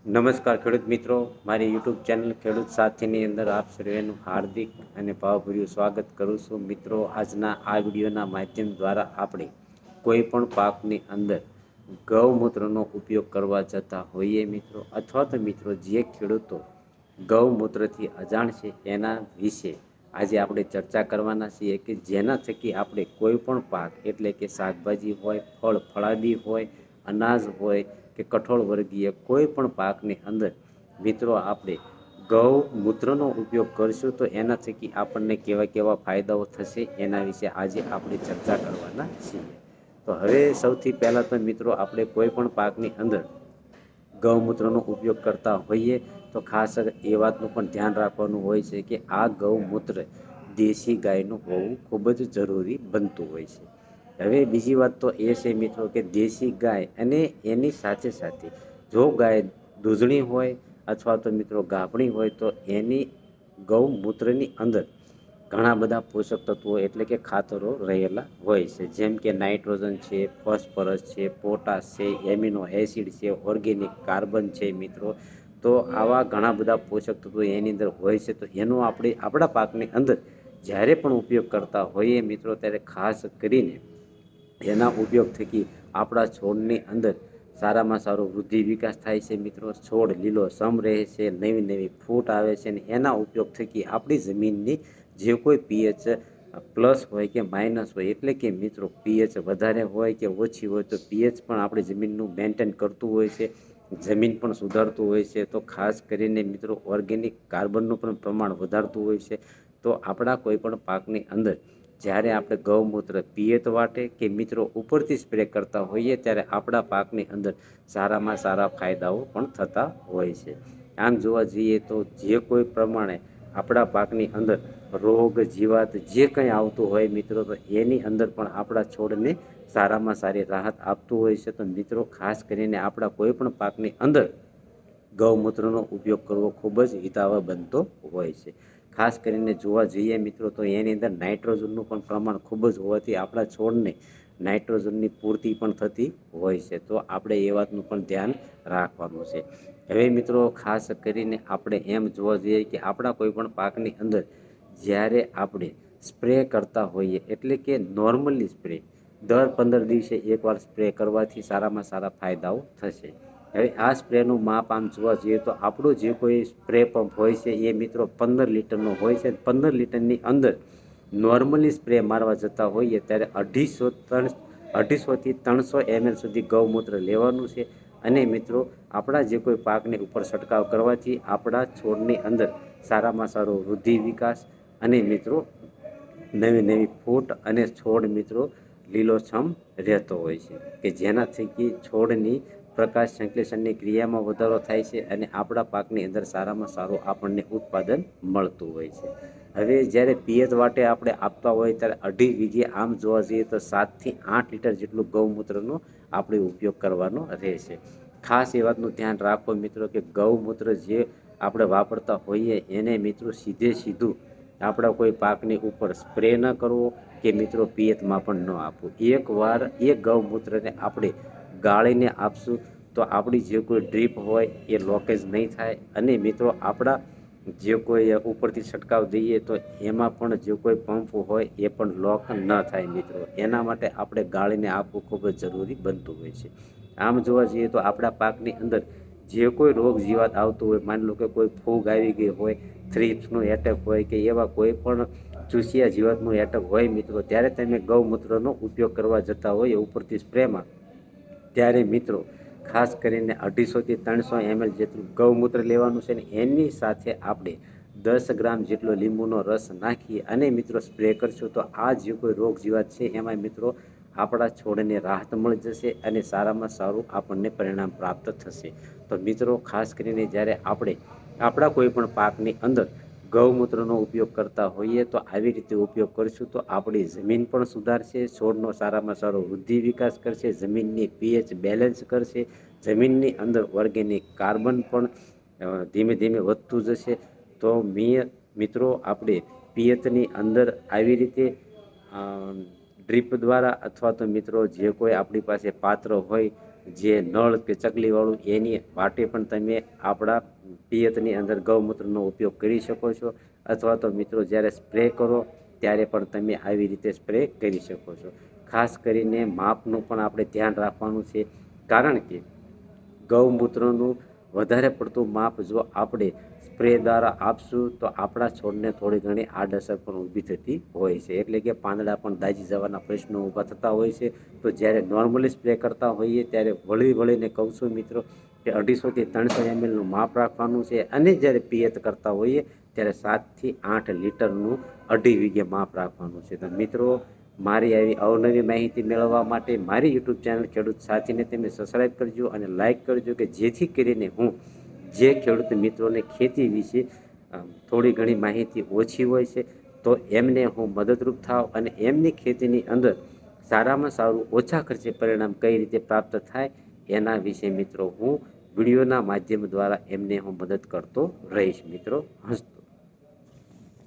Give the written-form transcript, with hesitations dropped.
નમસ્કાર ખેડૂત મિત્રો, મારી યુટ્યુબ ચેનલ ખેડૂત સાથીની અંદર આપ સર્વેનું હાર્દિક અને ભાવભર્યું સ્વાગત કરું છું. મિત્રો, આજના આ વિડીયોના માધ્યમ દ્વારા આપણે કોઈ પણ પાકની અંદર ગૌમૂત્રનો ઉપયોગ કરવા જતા હોઈએ મિત્રો, અથવા તો મિત્રો જે ખેડૂતો ગૌમૂત્રથી અજાણ છે એના વિશે આજે આપણે ચર્ચા કરવાના છીએ કે જેના થકી આપણે કોઈ પણ પાક એટલે કે શાકભાજી હોય, ફળ ફળાદી હોય, અનાજ હોય કે કઠોળ વર્ગીય કોઈ પણ પાકની અંદર મિત્રો આપણે ગૌમૂત્રનો ઉપયોગ કરશું તો એના થકી આપણને કેવા કેવા ફાયદાઓ થશે એના વિશે આજે આપણે ચર્ચા કરવાના છીએ. તો હવે સૌથી પહેલાં તો મિત્રો આપણે કોઈ પણ પાકની અંદર ગૌમૂત્રનો ઉપયોગ કરતા હોઈએ તો ખાસ એ વાતનું પણ ધ્યાન રાખવાનું હોય છે કે આ ગૌમૂત્ર દેશી ગાયનું હોવું ખૂબ જ જરૂરી બનતું હોય છે. હવે બીજી વાત તો એ છે મિત્રો કે દેશી ગાય અને એની સાથે સાથે જો ગાય દૂધણી હોય અથવા તો મિત્રો ગાભણી હોય તો એની ગૌમૂત્રની અંદર ઘણા બધા પોષક તત્વો એટલે કે ખાતરો રહેલા હોય છે, જેમ કે નાઇટ્રોજન છે, ફોસ્ફરસ છે, પોટાશ છે, એમિનો એસિડ છે, ઓર્ગેનિક કાર્બન છે મિત્રો. તો આવા ઘણા બધા પોષક તત્વો એની અંદર હોય છે. તો એનો આપણે આપણા પાકની અંદર જ્યારે પણ ઉપયોગ કરતા હોઈએ મિત્રો ત્યારે ખાસ કરીને એના ઉપયોગ થકી આપણા છોડની અંદર સારામાં સારો વૃદ્ધિ વિકાસ થાય છે મિત્રો. છોડ લીલો સમ રહે છે, નવી નવી ફૂટ આવે છે અને એના ઉપયોગ થકી આપણી જમીનની જે કોઈ પીએચ પ્લસ હોય કે માઇનસ હોય એટલે કે મિત્રો પીએચ વધારે હોય કે ઓછી હોય તો પીએચ પણ આપણી જમીનનું મેન્ટેન કરતું હોય છે, જમીન પણ સુધારતું હોય છે. તો ખાસ કરીને મિત્રો ઓર્ગેનિક કાર્બનનું પણ પ્રમાણ વધારતું હોય છે. તો આપણા કોઈ પણ પાકની અંદર જ્યારે આપણે ગૌમૂત્ર પિયત વાટે કે મિત્રો ઉપરથી સ્પ્રે કરતા હોઈએ ત્યારે આપણા પાકની અંદર સારામાં સારા ફાયદાઓ પણ થતા હોય છે. આમ જોવા જઈએ તો જે કોઈ પ્રમાણે આપણા પાકની અંદર રોગ જીવાત જે કંઈ આવતું હોય મિત્રો તો એની અંદર પણ આપણા છોડને સારામાં સારી રાહત આપતું હોય છે. તો મિત્રો ખાસ કરીને આપણા કોઈ પણ પાકની અંદર ગૌમૂત્રનો ઉપયોગ કરવો ખૂબ જ હિતાવહ બનતો હોય છે. ખાસ કરીને જોવા જઈએ મિત્રો તો એની અંદર નાઇટ્રોજનનું પણ પ્રમાણ ખૂબ જ હોવાથી આપણા છોડને નાઇટ્રોજનની પૂર્તિ પણ થતી હોય છે. તો આપણે એ વાતનું પણ ધ્યાન રાખવાનું છે. હવે મિત્રો ખાસ કરીને આપણે એમ જોવા જઈએ કે આપણા કોઈ પણ પાકની અંદર જ્યારે આપણે સ્પ્રે કરતા હોઈએ એટલે કે નોર્મલી સ્પ્રે દર 15 દિવસે એકવાર સ્પ્રે કરવાથી સારામાં સારા ફાયદાઓ થશે. હવે આ સ્પ્રેનું માપ આમ જોવા જઈએ તો આપણું જે કોઈ સ્પ્રે પંપ હોય છે એ મિત્રો 15 લીટરનો હોય છે. 15 લીટરની અંદર નોર્મલી સ્પ્રે મારવા જતા હોઈએ ત્યારે 250થી 300 ml સુધી ગૌમૂત્ર લેવાનું છે. અને મિત્રો આપણા જે કોઈ પાકને ઉપર છંટકાવ કરવાથી આપણા છોડની અંદર સારામાં સારો વૃદ્ધિ વિકાસ અને મિત્રો નવી નવી ફૂટ અને છોડ મિત્રો લીલોછમ રહેતો હોય છે કે જેના થકી છોડની પ્રકાશ સંશ્લેષણની ક્રિયામાં વધારો થાય છે અને આપણા પાકની અંદર સારામાં સારું આપણને ઉત્પાદન મળતું હોય છે. હવે જ્યારે પિયત વાટે આપણે આપતા હોય ત્યારે 2.5 વીઘે આમ જોવા જઈએ તો 7થી 8 લીટર જેટલું ગૌમૂત્રનો આપણે ઉપયોગ કરવાનો રહેશે. ખાસ એ વાતનું ધ્યાન રાખો મિત્રો કે ગૌમૂત્ર જે આપણે વાપરતા હોઈએ એને મિત્રો સીધું આપણા કોઈ પાકની ઉપર સ્પ્રે ન કરવો કે મિત્રો પિયતમાં પણ ન આપવું. એકવાર એ ગૌમૂત્રને આપણે ગાળીને આપશું તો આપણી જે કોઈ ડ્રીપ હોય એ લોકેજ નહીં થાય અને મિત્રો આપણા જે કોઈ ઉપરથી છંટકાવ દઈએ તો એમાં પણ જે કોઈ પંપ હોય એ પણ લોક ન થાય મિત્રો. એના માટે આપણે ગાળીને આપવું ખૂબ જ જરૂરી બનતું હોય છે. આમ જોવા જઈએ તો આપણા પાકની અંદર જે કોઈ રોગ જીવાત આવતું હોય, માની લો કે કોઈ ફૂગ આવી ગઈ હોય, થ્રિપ્સનો એટેક હોય કે એવા કોઈ પણ ચૂસિયા જીવાતનો એટેક હોય મિત્રો ત્યારે તમે ગૌમૂત્રનો ઉપયોગ કરવા જતા હોય ઉપરથી સ્પ્રેમાં ત્યારે મિત્રો ખાસ કરીને 250થી 300 ml જેટલું ગૌમૂત્ર લેવાનું છે ને એની સાથે આપણે 10 ગ્રામ જેટલો લીંબુનો રસ નાખી અને મિત્રો સ્પ્રે કરશું તો આ જે કોઈ રોગ જીવાત છે એમાં મિત્રો આપણા છોડને રાહત મળી જશે અને સારામાં સારું આપણને પરિણામ પ્રાપ્ત થશે. તો મિત્રો ખાસ કરીને જ્યારે આપણે આપણા કોઈ પણ પાકની અંદર ગૌમૂત્રનો ઉપયોગ કરતા હોઈએ તો આવી રીતે ઉપયોગ કરશું તો આપણી જમીન પણ સુધારશે, છોડનો સારામાં સારો વૃદ્ધિ વિકાસ કરશે, જમીનની પીએચ બેલેન્સ કરશે, જમીનની અંદર ઓર્ગેનિક કાર્બન પણ ધીમે ધીમે વધતું જશે. તો મિત્રો આપણે પિયતની અંદર આવી રીતે ડ્રીપ દ્વારા અથવા તો મિત્રો જે કોઈ આપણી પાસે પાત્ર હોય જે નળ કે ચકલીવાળું એની વાટે પણ તમે આપણા પિયતની અંદર ગૌમૂત્રનો ઉપયોગ કરી શકો છો, અથવા તો મિત્રો જ્યારે સ્પ્રે કરો ત્યારે પણ તમે આવી રીતે સ્પ્રે કરી શકો છો. ખાસ કરીને માપનું પણ આપણે ધ્યાન રાખવાનું છે, કારણ કે ગૌમૂત્રનું વધારે પડતું માપ જો આપણે સ્પ્રે દ્વારા આપશું તો આપણા છોડને થોડી ઘણી આડઅસર પણ ઊભી થતી હોય છે, એટલે કે પાંદડા પણ દાઝી જવાના પ્રશ્નો ઊભા થતા હોય છે. તો જ્યારે નોર્મલી સ્પ્રે કરતા હોઈએ ત્યારે વળીને કહું છું મિત્રો કે 250 થી 300 mlનું માપ રાખવાનું છે, અને જ્યારે પિયત કરતા હોઈએ ત્યારે 7 થી 8 લીટરનું 2.5 વીઘે માપ રાખવાનું છે. તો મિત્રો, મારી આવી અવનવી માહિતી મેળવવા માટે મારી યુટ્યુબ ચેનલ ખેડૂત સાથીને તમે સબસ્ક્રાઈબ કરજો અને લાઈક કરજો, કે જેથી કરીને હું જે ખેડૂત મિત્રોને ખેતી વિશે થોડી ઘણી માહિતી ઓછી હોય છે તો એમને હું મદદરૂપ થાવ અને એમની ખેતીની અંદર સારામાં સારું ઓછા ખર્ચે પરિણામ કઈ રીતે પ્રાપ્ત થાય એના વિશે મિત્રો હું વિડીયોના માધ્યમ દ્વારા એમને હું મદદ કરતો રહીશ. મિત્રો, હસતો